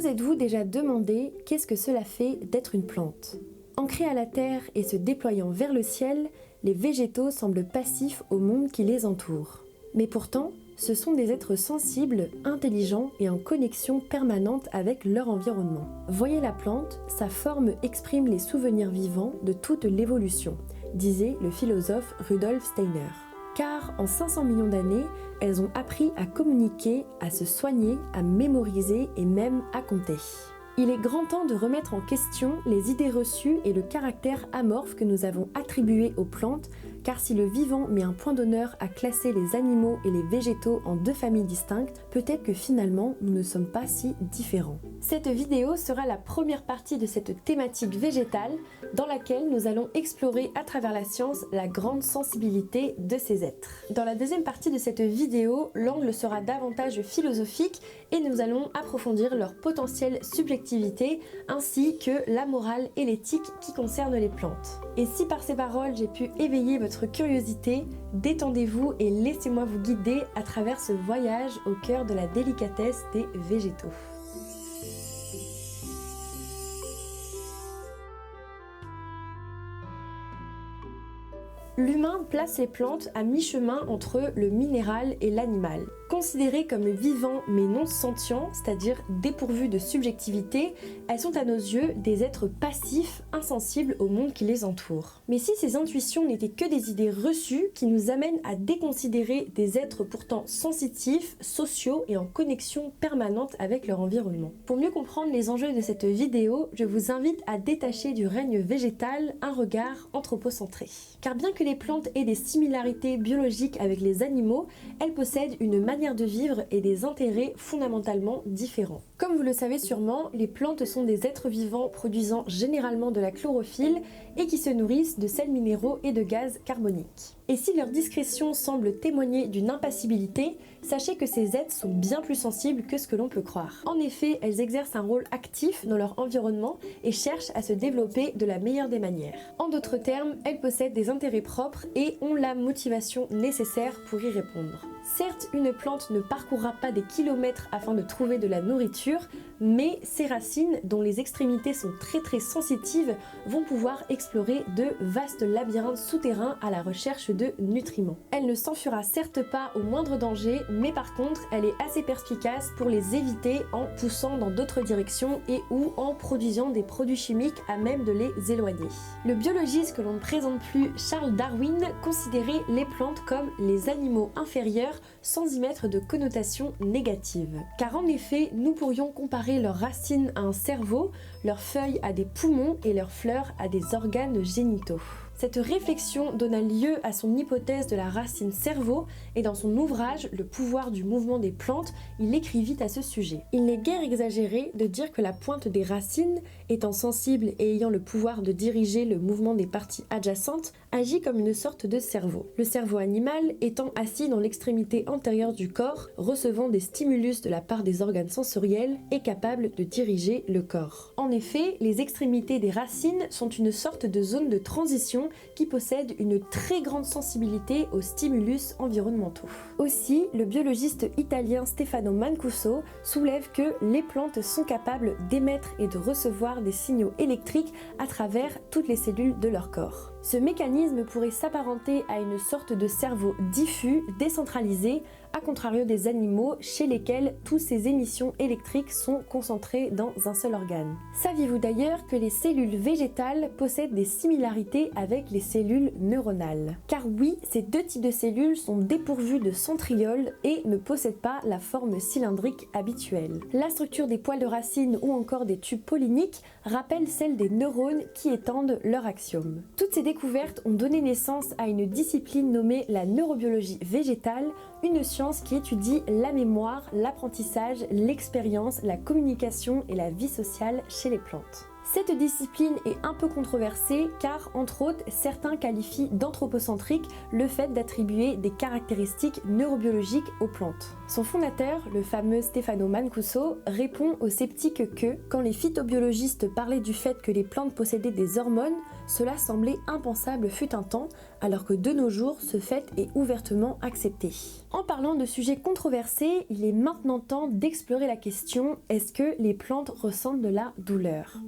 êtes-vous déjà demandé qu'est-ce que cela fait d'être une plante? Ancrés à la terre et se déployant vers le ciel, les végétaux semblent passifs au monde qui les entoure. Mais pourtant, ce sont des êtres sensibles, intelligents et en connexion permanente avec leur environnement. Voyez la plante, sa forme exprime les souvenirs vivants de toute l'évolution, disait le philosophe Rudolf Steiner. Car en 500 millions d'années, elles ont appris à communiquer, à se soigner, à mémoriser et même à compter. Il est grand temps de remettre en question les idées reçues et le caractère amorphe que nous avons attribué aux plantes, car si le vivant met un point d'honneur à classer les animaux et les végétaux en deux familles distinctes, peut-être que finalement nous ne sommes pas si différents. Cette vidéo sera la première partie de cette thématique végétale dans laquelle nous allons explorer à travers la science la grande sensibilité de ces êtres. Dans la deuxième partie de cette vidéo, l'angle sera davantage philosophique et nous allons approfondir leur potentielle subjectivité ainsi que la morale et l'éthique qui concernent les plantes. Et si par ces paroles j'ai pu éveiller votre curiosité, détendez-vous et laissez-moi vous guider à travers ce voyage au cœur de la délicatesse des végétaux. L'humain place les plantes à mi-chemin entre le minéral et l'animal. Considérées comme vivants mais non sentients, c'est-à-dire dépourvues de subjectivité, elles sont à nos yeux des êtres passifs, insensibles au monde qui les entoure. Mais si ces intuitions n'étaient que des idées reçues qui nous amènent à déconsidérer des êtres pourtant sensitifs, sociaux et en connexion permanente avec leur environnement. Pour mieux comprendre les enjeux de cette vidéo, je vous invite à détacher du règne végétal un regard anthropocentré. Car bien que les plantes aient des similarités biologiques avec les animaux, elles possèdent une manière de vivre et des intérêts fondamentalement différents. Comme vous le savez sûrement, les plantes sont des êtres vivants produisant généralement de la chlorophylle et qui se nourrissent de sels minéraux et de gaz carboniques. Et si leur discrétion semble témoigner d'une impassibilité, sachez que ces êtres sont bien plus sensibles que ce que l'on peut croire. En effet, elles exercent un rôle actif dans leur environnement et cherchent à se développer de la meilleure des manières. En d'autres termes, elles possèdent des intérêts propres et ont la motivation nécessaire pour y répondre. Certes, une plante ne parcourra pas des kilomètres afin de trouver de la nourriture, mais ses racines, dont les extrémités sont très sensitives, vont pouvoir explorer de vastes labyrinthes souterrains à la recherche de nutriments. Elle ne s'enfuira certes pas au moindre danger, mais par contre, elle est assez perspicace pour les éviter en poussant dans d'autres directions et ou en produisant des produits chimiques à même de les éloigner. Le biologiste que l'on ne présente plus, Charles Darwin, considérait les plantes comme les animaux inférieurs sans y mettre de connotation négative. Car en effet, nous pourrions comparer leurs racines à un cerveau, leurs feuilles à des poumons et leurs fleurs à des organes génitaux. Cette réflexion donna lieu à son hypothèse de la racine cerveau et dans son ouvrage Le pouvoir du mouvement des plantes, il écrivit à ce sujet. Il n'est guère exagéré de dire que la pointe des racines, étant sensible et ayant le pouvoir de diriger le mouvement des parties adjacentes, agit comme une sorte de cerveau. Le cerveau animal étant assis dans l'extrémité antérieure du corps, recevant des stimulus de la part des organes sensoriels, est capable de diriger le corps. En effet, les extrémités des racines sont une sorte de zone de transition qui possède une très grande sensibilité aux stimulus environnementaux. Aussi, le biologiste italien Stefano Mancuso soulève que les plantes sont capables d'émettre et de recevoir des signaux électriques à travers toutes les cellules de leur corps. Ce mécanisme pourrait s'apparenter à une sorte de cerveau diffus, décentralisé, à contrario des animaux chez lesquels toutes ces émissions électriques sont concentrées dans un seul organe. Saviez-vous d'ailleurs que les cellules végétales possèdent des similarités avec les cellules neuronales? Car oui, ces deux types de cellules sont dépourvues de centrioles et ne possèdent pas la forme cylindrique habituelle. La structure des poils de racines ou encore des tubes polliniques rappelle celle des neurones qui étendent leur axiome. Toutes ces découvertes ont donné naissance à une discipline nommée la neurobiologie végétale, une science qui étudie la mémoire, l'apprentissage, l'expérience, la communication et la vie sociale chez les plantes. Cette discipline est un peu controversée car, entre autres, certains qualifient d'anthropocentrique le fait d'attribuer des caractéristiques neurobiologiques aux plantes. Son fondateur, le fameux Stefano Mancuso, répond aux sceptiques que, quand les phytobiologistes parlaient du fait que les plantes possédaient des hormones, cela semblait impensable fut un temps, alors que de nos jours, ce fait est ouvertement accepté. En parlant de sujets controversés, il est maintenant temps d'explorer la question: est-ce que les plantes ressentent de la douleur ?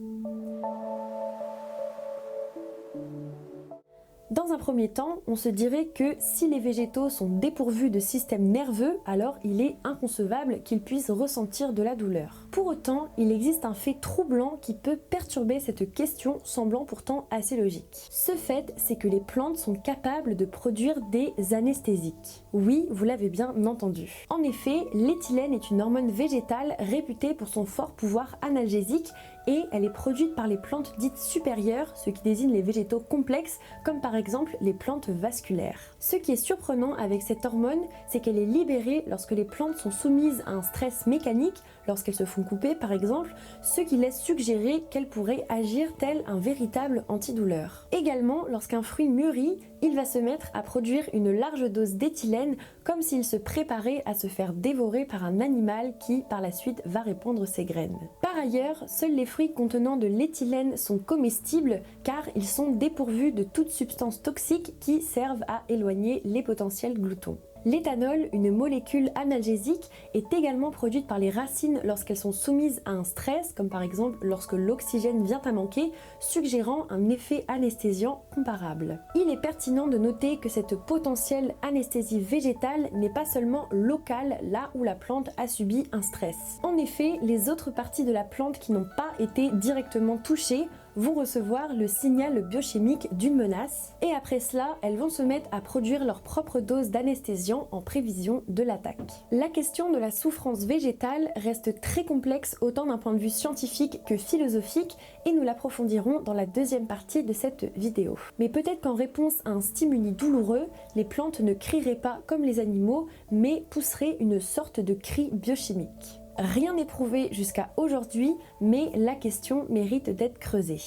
Dans un premier temps, on se dirait que si les végétaux sont dépourvus de système nerveux, alors il est inconcevable qu'ils puissent ressentir de la douleur. Pour autant, il existe un fait troublant qui peut perturber cette question, semblant pourtant assez logique. Ce fait, c'est que les plantes sont capables de produire des anesthésiques. Oui, vous l'avez bien entendu. En effet, l'éthylène est une hormone végétale réputée pour son fort pouvoir analgésique et elle est produite par les plantes dites supérieures, ce qui désigne les végétaux complexes, comme par exemple les plantes vasculaires. Ce qui est surprenant avec cette hormone, c'est qu'elle est libérée lorsque les plantes sont soumises à un stress mécanique, lorsqu'elles se font couper par exemple, ce qui laisse suggérer qu'elle pourrait agir tel un véritable antidouleur. Également, lorsqu'un fruit mûrit, il va se mettre à produire une large dose d'éthylène comme s'il se préparait à se faire dévorer par un animal qui par la suite va répandre ses graines. Par ailleurs, seuls les fruits contenant de l'éthylène sont comestibles car ils sont dépourvus de toute substance toxique qui servent à éloigner les potentiels gloutons. L'éthanol, une molécule analgésique, est également produite par les racines lorsqu'elles sont soumises à un stress, comme par exemple lorsque l'oxygène vient à manquer, suggérant un effet anesthésiant comparable. Il est pertinent de noter que cette potentielle anesthésie végétale n'est pas seulement locale là où la plante a subi un stress. En effet, les autres parties de la plante qui n'ont pas été directement touchées vont recevoir le signal biochimique d'une menace et après cela, elles vont se mettre à produire leur propre dose d'anesthésiant en prévision de l'attaque. La question de la souffrance végétale reste très complexe autant d'un point de vue scientifique que philosophique et nous l'approfondirons dans la deuxième partie de cette vidéo. Mais peut-être qu'en réponse à un stimuli douloureux, les plantes ne crieraient pas comme les animaux mais pousseraient une sorte de cri biochimique. Rien n'est prouvé jusqu'à aujourd'hui, mais la question mérite d'être creusée.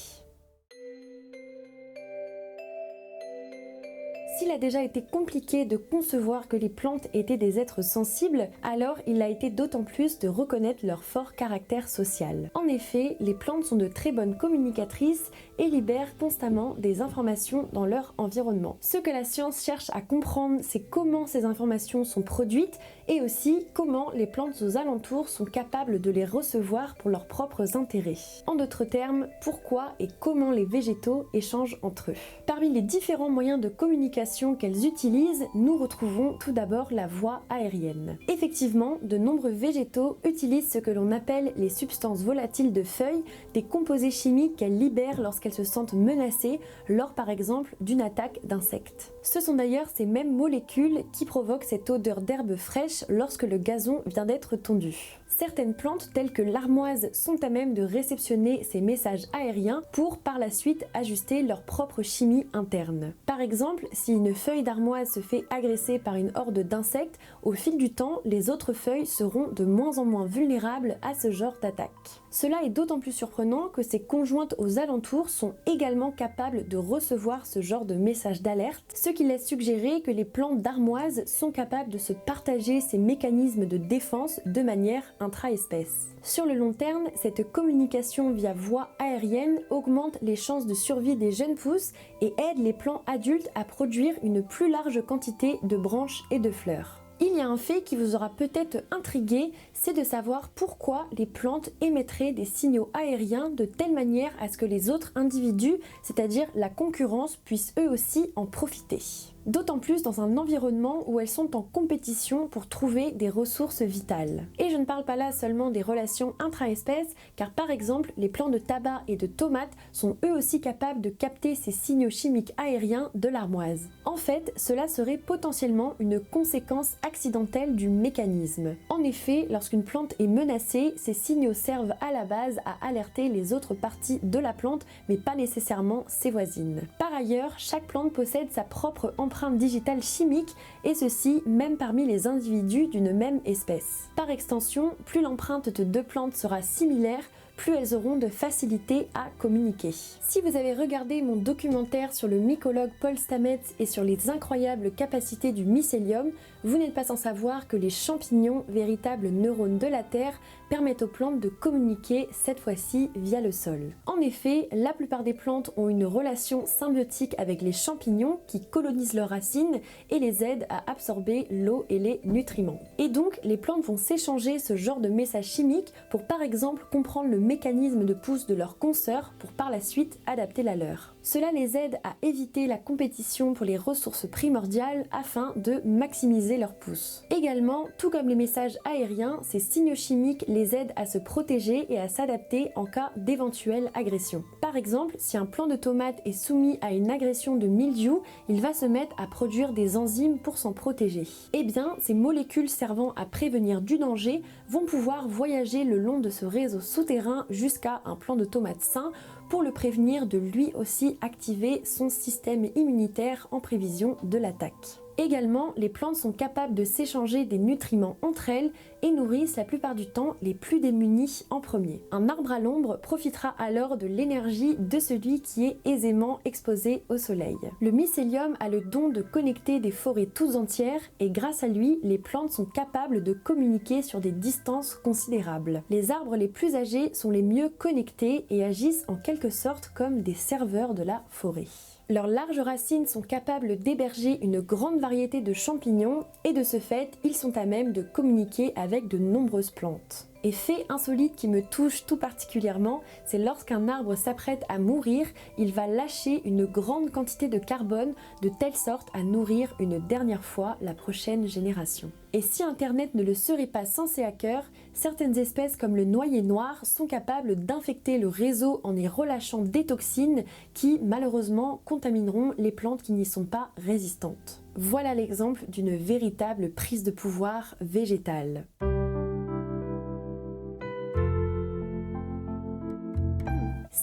S'il a déjà été compliqué de concevoir que les plantes étaient des êtres sensibles, alors il a été d'autant plus de reconnaître leur fort caractère social. En effet, les plantes sont de très bonnes communicatrices et libèrent constamment des informations dans leur environnement. Ce que la science cherche à comprendre, c'est comment ces informations sont produites et aussi comment les plantes aux alentours sont capables de les recevoir pour leurs propres intérêts. En d'autres termes, pourquoi et comment les végétaux échangent entre eux. Parmi les différents moyens de communication qu'elles utilisent, nous retrouvons tout d'abord la voie aérienne. Effectivement, de nombreux végétaux utilisent ce que l'on appelle les substances volatiles de feuilles, des composés chimiques qu'elles libèrent lorsqu'elles se sentent menacées, lors par exemple d'une attaque d'insectes. Ce sont d'ailleurs ces mêmes molécules qui provoquent cette odeur d'herbe fraîche lorsque le gazon vient d'être tondu. Certaines plantes telles que l'armoise sont à même de réceptionner ces messages aériens pour par la suite ajuster leur propre chimie interne. Par exemple, si une feuille d'armoise se fait agresser par une horde d'insectes, au fil du temps, les autres feuilles seront de moins en moins vulnérables à ce genre d'attaque. Cela est d'autant plus surprenant que ces conjointes aux alentours sont également capables de recevoir ce genre de messages d'alerte, ce qui laisse suggérer que les plantes d'armoise sont capables de se partager ces mécanismes de défense de manière intra-espèce. Sur le long terme, cette communication via voie aérienne augmente les chances de survie des jeunes pousses et aide les plants adultes à produire une plus large quantité de branches et de fleurs. Il y a un fait qui vous aura peut-être intrigué, c'est de savoir pourquoi les plantes émettraient des signaux aériens de telle manière à ce que les autres individus, c'est-à-dire la concurrence, puissent eux aussi en profiter. D'autant plus dans un environnement où elles sont en compétition pour trouver des ressources vitales. Et je ne parle pas là seulement des relations intra-espèces, car par exemple, les plants de tabac et de tomates sont eux aussi capables de capter ces signaux chimiques aériens de l'armoise. En fait, cela serait potentiellement une conséquence accidentelle du mécanisme. En effet, lorsqu'une plante est menacée, ces signaux servent à la base à alerter les autres parties de la plante, mais pas nécessairement ses voisines. Par ailleurs, chaque plante possède sa propre empreinte digitale chimique et ceci même parmi les individus d'une même espèce. Par extension, plus l'empreinte de deux plantes sera similaire, plus elles auront de facilité à communiquer. Si vous avez regardé mon documentaire sur le mycologue Paul Stamets et sur les incroyables capacités du mycélium, vous n'êtes pas sans savoir que les champignons, véritables neurones de la Terre, permettent aux plantes de communiquer, cette fois-ci via le sol. En effet, la plupart des plantes ont une relation symbiotique avec les champignons qui colonisent leurs racines et les aident à absorber l'eau et les nutriments. Et donc, les plantes vont s'échanger ce genre de messages chimiques pour par exemple comprendre le mécanisme de pousse de leurs consoeurs pour par la suite adapter la leur. Cela les aide à éviter la compétition pour les ressources primordiales afin de maximiser leur pousse. Également, tout comme les messages aériens, ces signaux chimiques les aident à se protéger et à s'adapter en cas d'éventuelle agression. Par exemple, si un plant de tomate est soumis à une agression de mildiou, il va se mettre à produire des enzymes pour s'en protéger. Eh bien, ces molécules servant à prévenir du danger vont pouvoir voyager le long de ce réseau souterrain jusqu'à un plant de tomate sain pour le prévenir de lui aussi activer son système immunitaire en prévision de l'attaque. Également, les plantes sont capables de s'échanger des nutriments entre elles et nourrissent la plupart du temps les plus démunis en premier. Un arbre à l'ombre profitera alors de l'énergie de celui qui est aisément exposé au soleil. Le mycélium a le don de connecter des forêts toutes entières et grâce à lui, les plantes sont capables de communiquer sur des distances considérables. Les arbres les plus âgés sont les mieux connectés et agissent en quelque sorte comme des serveurs de la forêt. Leurs larges racines sont capables d'héberger une grande variété de champignons et de ce fait, ils sont à même de communiquer avec de nombreuses plantes. Et fait insolite qui me touche tout particulièrement, c'est lorsqu'un arbre s'apprête à mourir, il va lâcher une grande quantité de carbone de telle sorte à nourrir une dernière fois la prochaine génération. Et si Internet ne le serait pas sans ses hackers, certaines espèces comme le noyer noir sont capables d'infecter le réseau en y relâchant des toxines qui malheureusement contamineront les plantes qui n'y sont pas résistantes. Voilà l'exemple d'une véritable prise de pouvoir végétale.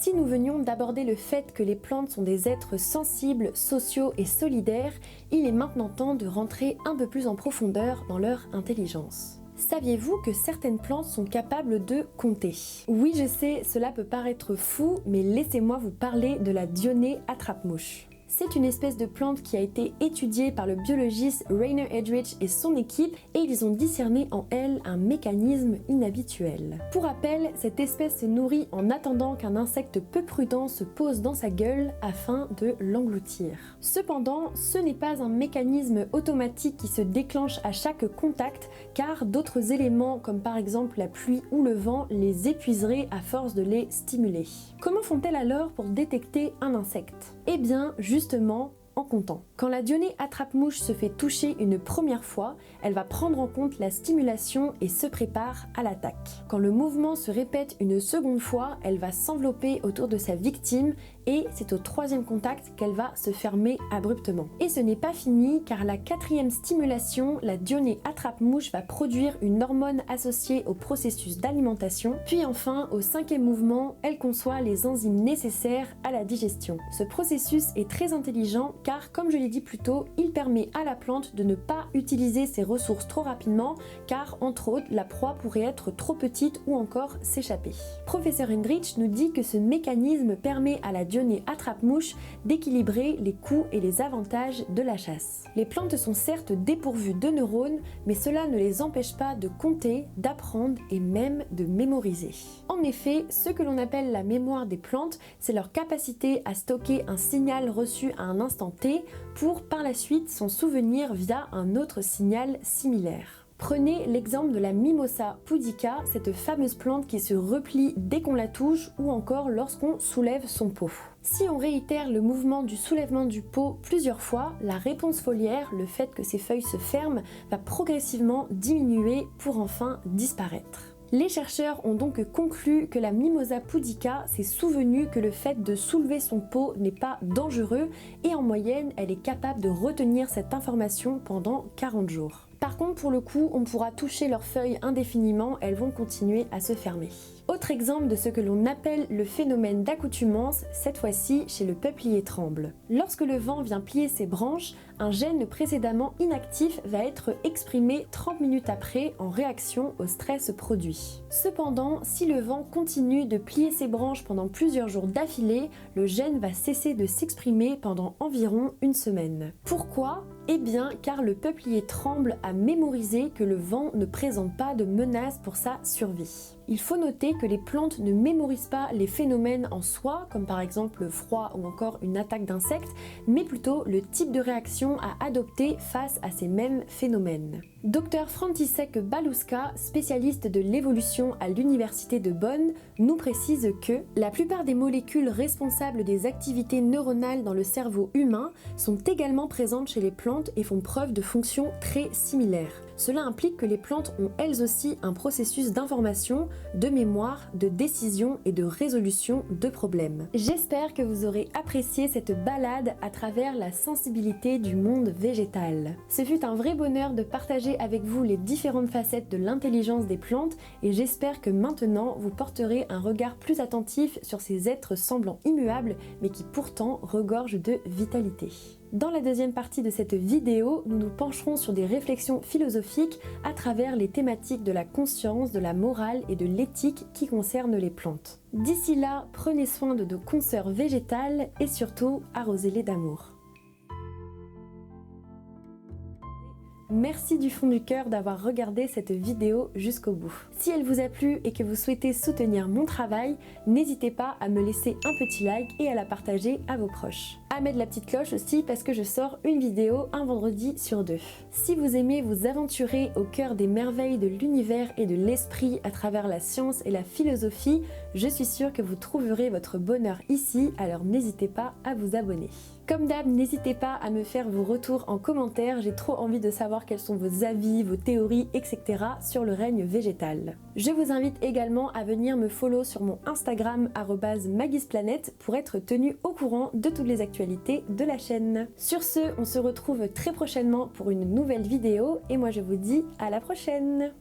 Si nous venions d'aborder le fait que les plantes sont des êtres sensibles, sociaux et solidaires, il est maintenant temps de rentrer un peu plus en profondeur dans leur intelligence. Saviez-vous que certaines plantes sont capables de compter? Oui, je sais, cela peut paraître fou, mais laissez-moi vous parler de la Dionée attrape-mouche. C'est une espèce de plante qui a été étudiée par le biologiste Rainer Edrich et son équipe et ils ont discerné en elle un mécanisme inhabituel. Pour rappel, cette espèce se nourrit en attendant qu'un insecte peu prudent se pose dans sa gueule afin de l'engloutir. Cependant, ce n'est pas un mécanisme automatique qui se déclenche à chaque contact car d'autres éléments comme par exemple la pluie ou le vent les épuiseraient à force de les stimuler. Comment font-elles alors pour détecter un insecte? Eh bien, justement, en comptant. Quand la Dionée attrape-mouche se fait toucher une première fois, elle va prendre en compte la stimulation et se prépare à l'attaque. Quand le mouvement se répète une seconde fois, elle va s'envelopper autour de sa victime et c'est au troisième contact qu'elle va se fermer abruptement. Et ce n'est pas fini car la quatrième stimulation, la Dionée attrape-mouche va produire une hormone associée au processus d'alimentation. Puis enfin, au cinquième mouvement, elle conçoit les enzymes nécessaires à la digestion. Ce processus est très intelligent car, comme je l'ai dit plus tôt, il permet à la plante de ne pas utiliser ses ressources trop rapidement car, entre autres, la proie pourrait être trop petite ou encore s'échapper. Professeur Hendrich nous dit que ce mécanisme permet à la Dionée attrape-mouche d'équilibrer les coûts et les avantages de la chasse. Les plantes sont certes dépourvues de neurones, mais cela ne les empêche pas de compter, d'apprendre et même de mémoriser. En effet, ce que l'on appelle la mémoire des plantes, c'est leur capacité à stocker un signal reçu à un instant T pour par la suite s'en souvenir via un autre signal similaire. Prenez l'exemple de la Mimosa pudica, cette fameuse plante qui se replie dès qu'on la touche ou encore lorsqu'on soulève son pot. Si on réitère le mouvement du soulèvement du pot plusieurs fois, la réponse foliaire, le fait que ses feuilles se ferment, va progressivement diminuer pour enfin disparaître. Les chercheurs ont donc conclu que la Mimosa pudica s'est souvenue que le fait de soulever son pot n'est pas dangereux et en moyenne, elle est capable de retenir cette information pendant 40 jours. Par contre, pour le coup, on pourra toucher leurs feuilles indéfiniment, elles vont continuer à se fermer. Autre exemple de ce que l'on appelle le phénomène d'accoutumance, cette fois-ci chez le peuplier tremble. Lorsque le vent vient plier ses branches, un gène précédemment inactif va être exprimé 30 minutes après en réaction au stress produit. Cependant, si le vent continue de plier ses branches pendant plusieurs jours d'affilée, le gène va cesser de s'exprimer pendant environ une semaine. Pourquoi ? Eh bien, car le peuplier tremble à mémoriser que le vent ne présente pas de menace pour sa survie. Il faut noter que les plantes ne mémorisent pas les phénomènes en soi, comme par exemple le froid ou encore une attaque d'insectes, mais plutôt le type de réaction à adopter face à ces mêmes phénomènes. Dr František Baluška, spécialiste de l'évolution à l'université de Bonn, nous précise que la plupart des molécules responsables des activités neuronales dans le cerveau humain sont également présentes chez les plantes et font preuve de fonctions très similaires. Cela implique que les plantes ont elles aussi un processus d'information, de mémoire, de décision et de résolution de problèmes. J'espère que vous aurez apprécié cette balade à travers la sensibilité du monde végétal. Ce fut un vrai bonheur de partager avec vous les différentes facettes de l'intelligence des plantes et j'espère que maintenant vous porterez un regard plus attentif sur ces êtres semblant immuables mais qui pourtant regorgent de vitalité. Dans la deuxième partie de cette vidéo, nous nous pencherons sur des réflexions philosophiques à travers les thématiques de la conscience, de la morale et de l'éthique qui concernent les plantes. D'ici là, prenez soin de nos consoeurs végétales et surtout arrosez-les d'amour. Merci du fond du cœur d'avoir regardé cette vidéo jusqu'au bout. Si elle vous a plu et que vous souhaitez soutenir mon travail, n'hésitez pas à me laisser un petit like et à la partager à vos proches. À mettre la petite cloche aussi parce que je sors une vidéo un vendredi sur 2. Si vous aimez vous aventurer au cœur des merveilles de l'univers et de l'esprit à travers la science et la philosophie, je suis sûre que vous trouverez votre bonheur ici, alors n'hésitez pas à vous abonner. Comme d'hab, n'hésitez pas à me faire vos retours en commentaire, j'ai trop envie de savoir quels sont vos avis, vos théories, etc. sur le règne végétal. Je vous invite également à venir me follow sur mon Instagram @magisplanet pour être tenu au courant de toutes les actualités de la chaîne. Sur ce, on se retrouve très prochainement pour une nouvelle vidéo et moi je vous dis à la prochaine.